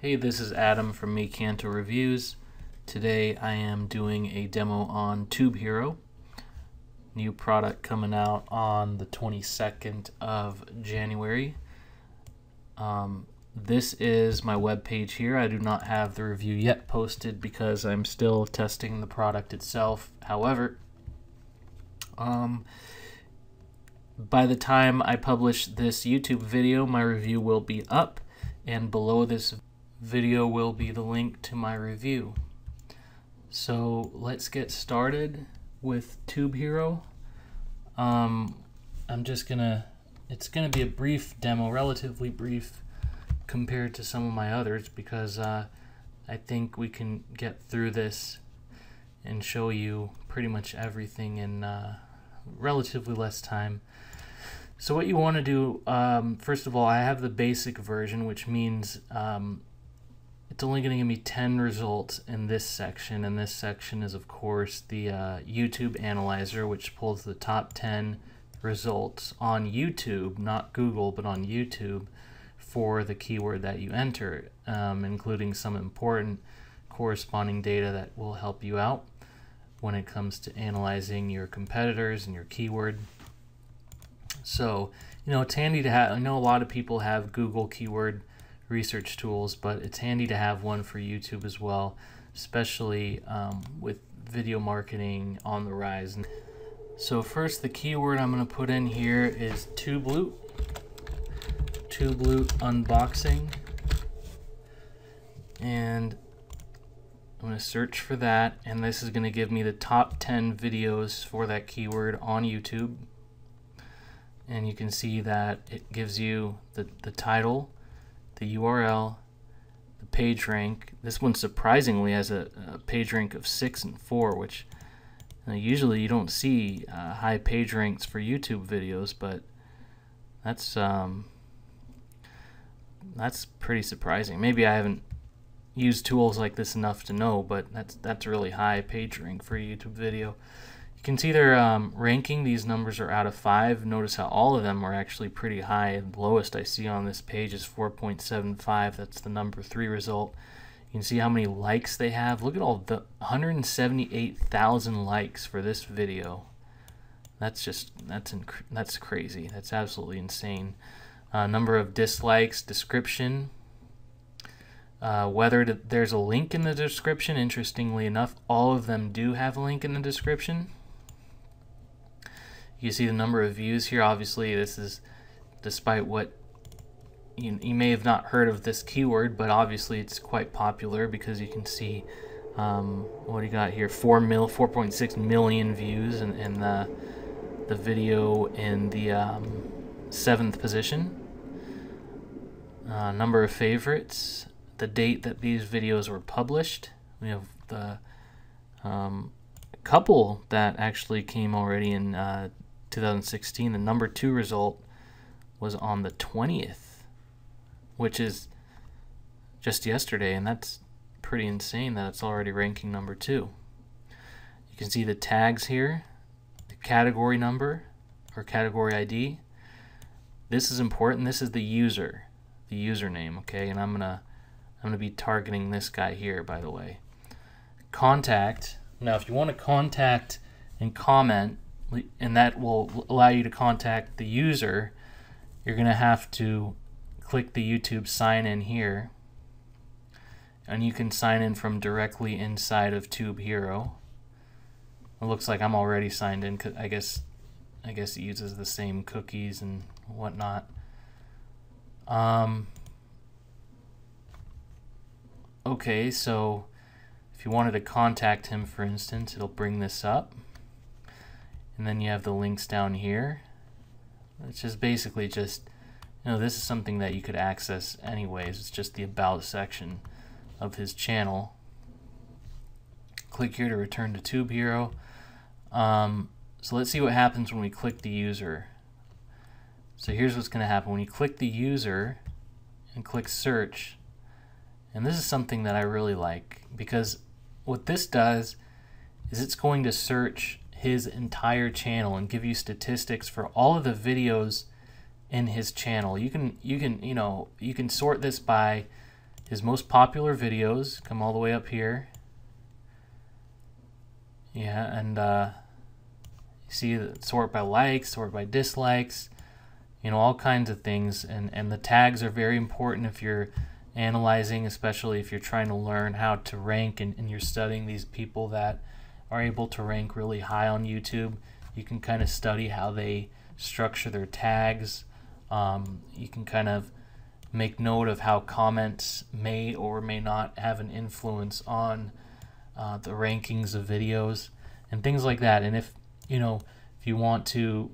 Hey, this is Adam from Mecanto Reviews. Today I am doing a demo on Tube Hero. New product coming out on the 22nd of January. This is my web page here. I do not have the review yet posted because I'm still testing the product itself. However, by the time I publish this YouTube video, my review will be up, and below this video will be the link to my review. So let's get started with Tube Hero. It's gonna be a brief demo, relatively brief compared to some of my others, because I think we can get through this and show you pretty much everything in relatively less time. So what you want to do, first of all, I have the basic version, which means it's only going to give me 10 results in this section, and this section is, of course, the YouTube analyzer, which pulls the top 10 results on YouTube, not Google, but on YouTube, for the keyword that you enter, including some important corresponding data that will help you out when it comes to analyzing your competitors and your keyword. So, it's handy to have. I know a lot of people have Google keyword research tools, but it's handy to have one for YouTube as well, especially with video marketing on the rise. So first, the keyword I'm going to put in here is tube loot unboxing, and I'm going to search for that, and this is going to give me the top 10 videos for that keyword on YouTube. And you can see that it gives you the title, the URL, the page rank. This one surprisingly has a page rank of 6 and 4, which usually you don't see high page ranks for YouTube videos, but that's pretty surprising. Maybe I haven't used tools like this enough to know, but that's a really high page rank for a YouTube video. You can see they're ranking. These numbers are out of 5. Notice how all of them are actually pretty high. The lowest I see on this page is 4.75. That's the number 3 result. You can see how many likes they have. Look at all the 178,000 likes for this video. That's crazy. That's absolutely insane. Number of dislikes, description, whether there's a link in the description. Interestingly enough, all of them do have a link in the description. You see the number of views here. Obviously, this is despite what you may have not heard of this keyword, but obviously it's quite popular, because you can see what do you got here? 4.6 million views, and the video in the 7th position. Number of favorites, the date that these videos were published. We have the couple that actually came already in 2016. The number 2 result was on the 20th, which is just yesterday, and that's pretty insane that it's already ranking number 2. You can see the tags here, the category number or category ID. This is important. This is the username, okay? And I'm gonna be targeting this guy here, by the way. Contact. Now, if you want to contact and comment, and that will allow you to contact the user, you're going to have to click the YouTube sign in here, and you can sign in from directly inside of Tube Hero. It looks like I'm already signed in, 'cause I guess it uses the same cookies and whatnot. Okay, so if you wanted to contact him, for instance, it'll bring this up. And then you have the links down here. It's just basically just, this is something that you could access anyways. It's just the About section of his channel. Click here to return to Tube Hero. So let's see what happens when we click the user. So here's what's going to happen. When you click the user and click search, and this is something that I really like, because what this does is it's going to search his entire channel and give you statistics for all of the videos in his channel. You can sort this by his most popular videos. Come all the way up here. Yeah, and you see sort by likes, sort by dislikes, you know, all kinds of things. And the tags are very important if you're analyzing, especially if you're trying to learn how to rank and you're studying these people that are able to rank really high on YouTube. You can kind of study how they structure their tags. You can kind of make note of how comments may or may not have an influence on the rankings of videos and things like that. And if you want to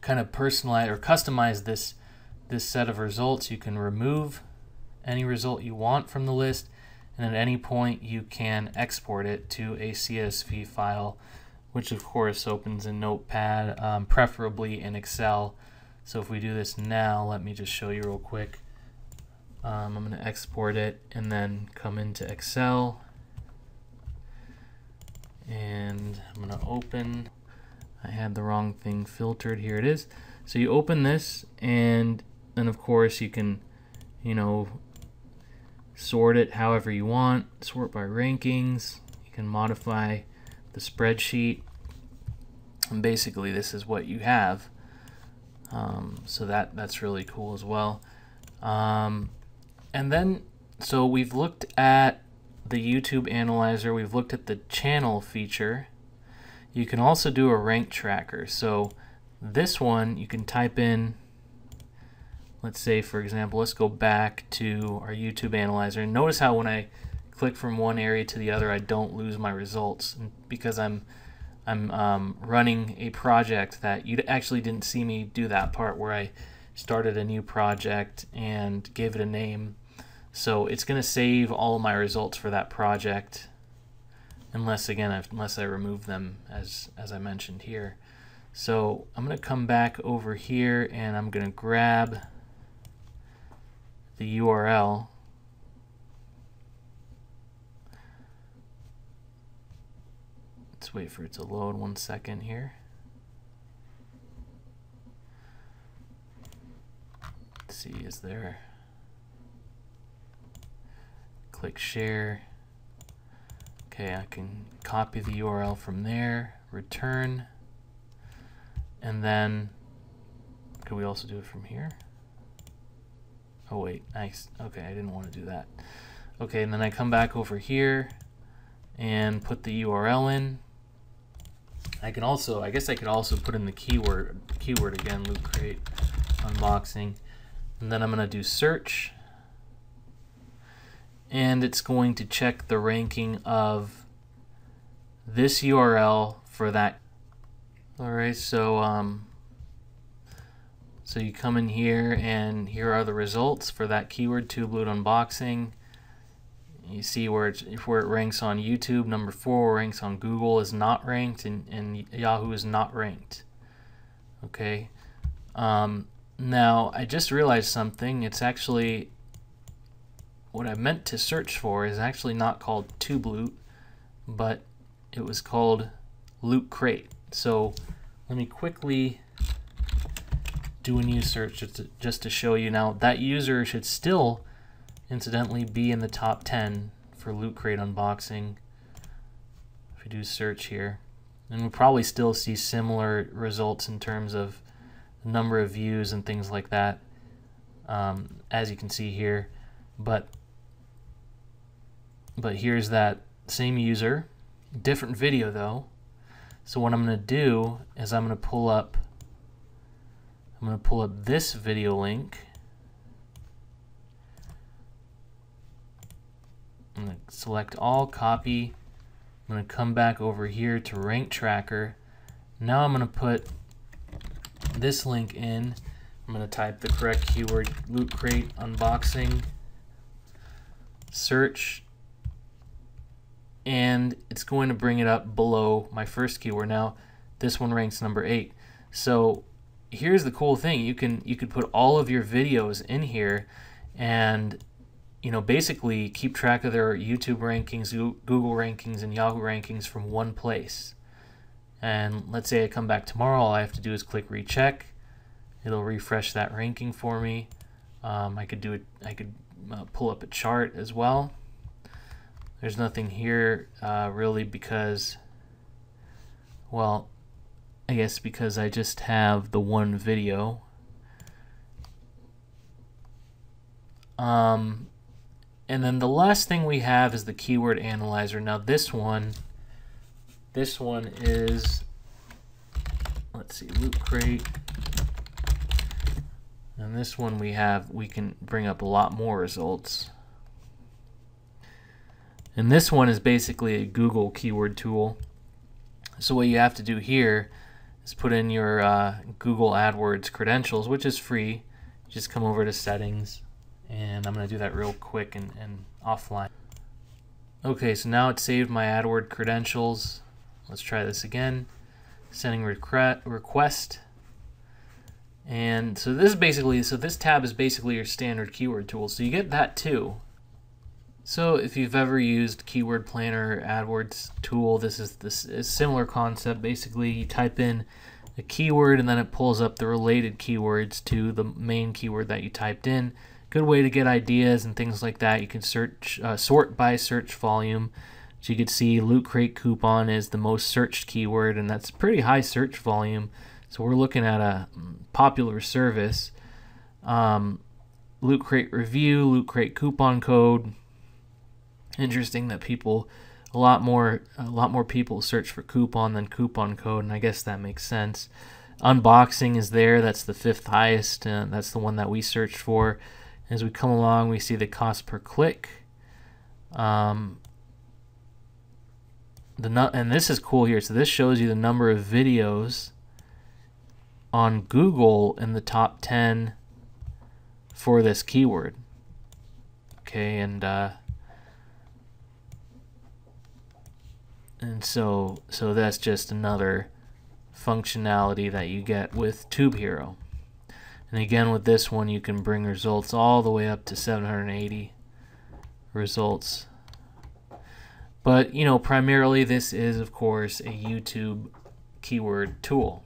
kind of personalize or customize this set of results, you can remove any result you want from the list, and at any point you can export it to a CSV file, which of course opens in Notepad, preferably in Excel. So if we do this now, let me just show you real quick. I'm going to export it and then come into Excel, and I'm going to open. I had the wrong thing filtered. Here it is. So you open this, and then of course you can, sort it however you want. Sort by rankings. You can modify the spreadsheet, and basically this is what you have. So that's really cool as well. And then, so we've looked at the YouTube analyzer. We've looked at the channel feature. You can also do a rank tracker. So this one, you can type in, let's say for example, let's go back to our YouTube analyzer. And notice how when I click from one area to the other, I don't lose my results, because I'm running a project that you actually didn't see me do that part where I started a new project and gave it a name. So it's going to save all of my results for that project, unless I remove them as I mentioned here. So I'm going to come back over here and I'm going to grab the URL. Let's wait for it to load 1 second here. Let's see, is there? Click share. Okay, I can copy the URL from there, return, and then could we also do it from here? Oh wait, nice. Okay, I didn't want to do that. Okay, and then I come back over here and put the URL in. I guess I could also put in the keyword again, Loot Crate unboxing, and then I'm going to do search, and it's going to check the ranking of this URL for that. Alright, so you come in here, and here are the results for that keyword, Tube Loot Unboxing. You see where it ranks on YouTube. Number 4 ranks on Google, is not ranked, and Yahoo is not ranked. Okay. Now I just realized something. It's actually, what I meant to search for is actually not called Tube Loot, but it was called Loot Crate. So let me quickly do a new search just to show you. Now that user should still incidentally be in the top 10 for Loot Crate unboxing. If we do search here, and we'll probably still see similar results in terms of the number of views and things like that, as you can see here. But here's that same user, different video though. So what I'm going to do is I'm going to pull up this video link. I'm going to select all, copy. I'm going to come back over here to rank tracker. Now I'm going to put this link in. I'm going to type the correct keyword, Loot Crate unboxing, search, and it's going to bring it up below my first keyword. Now this one ranks number 8. So here's the cool thing. You could put all of your videos in here and basically keep track of their YouTube rankings, Google rankings, and Yahoo rankings from one place. And let's say I come back tomorrow, all I have to do is click recheck. It'll refresh that ranking for me. I could pull up a chart as well. There's nothing here really because, well, I guess because I just have the one video. And then the last thing we have is the keyword analyzer. Now this one is, let's see, Loot Crate. And this one we can bring up a lot more results. And this one is basically a Google keyword tool. So what you have to do here is put in your Google AdWords credentials, which is free. Just come over to settings, and I'm going to do that real quick and offline. Okay, so now it's saved my AdWords credentials. Let's try this again. Sending request. And so this is basically, this tab is basically your standard keyword tool. So you get that too. So if you've ever used Keyword Planner AdWords tool, this is a similar concept. Basically, you type in a keyword and then it pulls up the related keywords to the main keyword that you typed in. Good way to get ideas and things like that. You can search, sort by search volume. So you can see Loot Crate coupon is the most searched keyword, and that's pretty high search volume. So we're looking at a popular service. Loot Crate review, Loot Crate coupon code. Interesting that a lot more people search for coupon than coupon code, and I guess that makes sense. Unboxing is there. That's the 5th highest. That's the one that we searched for. As we come along, we see the cost per click. And this is cool here. So this shows you the number of videos on Google in the top 10 for this keyword. Okay, and so that's just another functionality that you get with Tube Hero. And again, with this one, you can bring results all the way up to 780 results. But, you know, primarily this is, of course, a YouTube keyword tool.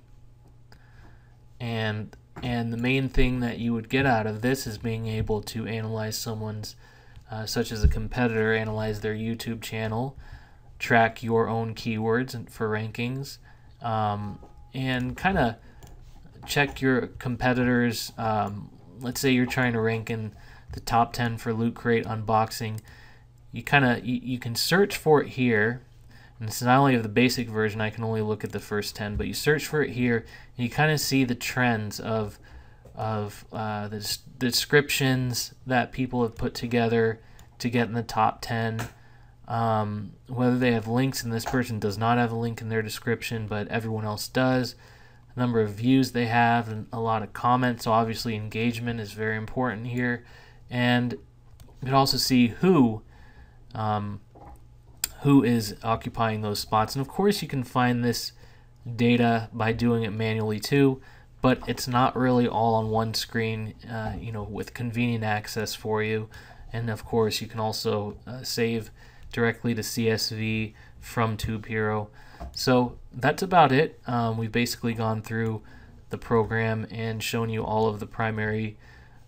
And the main thing that you would get out of this is being able to analyze someone's, such as a competitor, analyze their YouTube channel, track your own keywords for rankings, and kind of check your competitors. Let's say you're trying to rank in the top 10 for Loot Crate unboxing. You can search for it here, and this is not only of the basic version. I can only look at the first 10, but you search for it here, and you kind of see the trends of the descriptions that people have put together to get in the top 10. Whether they have links, and this person does not have a link in their description, but everyone else does. The number of views they have, and a lot of comments. So obviously engagement is very important here. And you can also see who is occupying those spots. And of course you can find this data by doing it manually too, but it's not really all on one screen, you know, with convenient access for you. And of course you can also save directly to CSV from Tube Hero. So that's about it. We've basically gone through the program and shown you all of the primary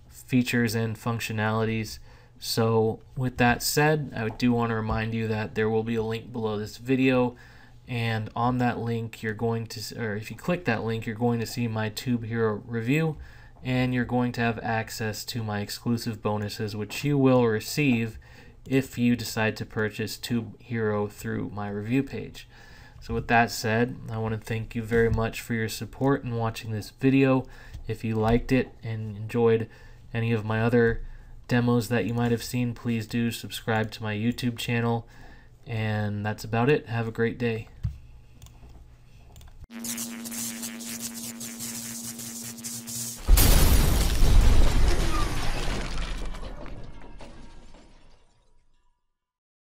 features and functionalities. So with that said, I do want to remind you that there will be a link below this video, and on that link you're going to, or if you click that link, you're going to see my Tube Hero review, and you're going to have access to my exclusive bonuses, which you will receive if you decide to purchase Tube Hero through my review page. So with that said, I want to thank you very much for your support in watching this video. If you liked it and enjoyed any of my other demos that you might have seen, please do subscribe to my YouTube channel. And that's about it. Have a great day.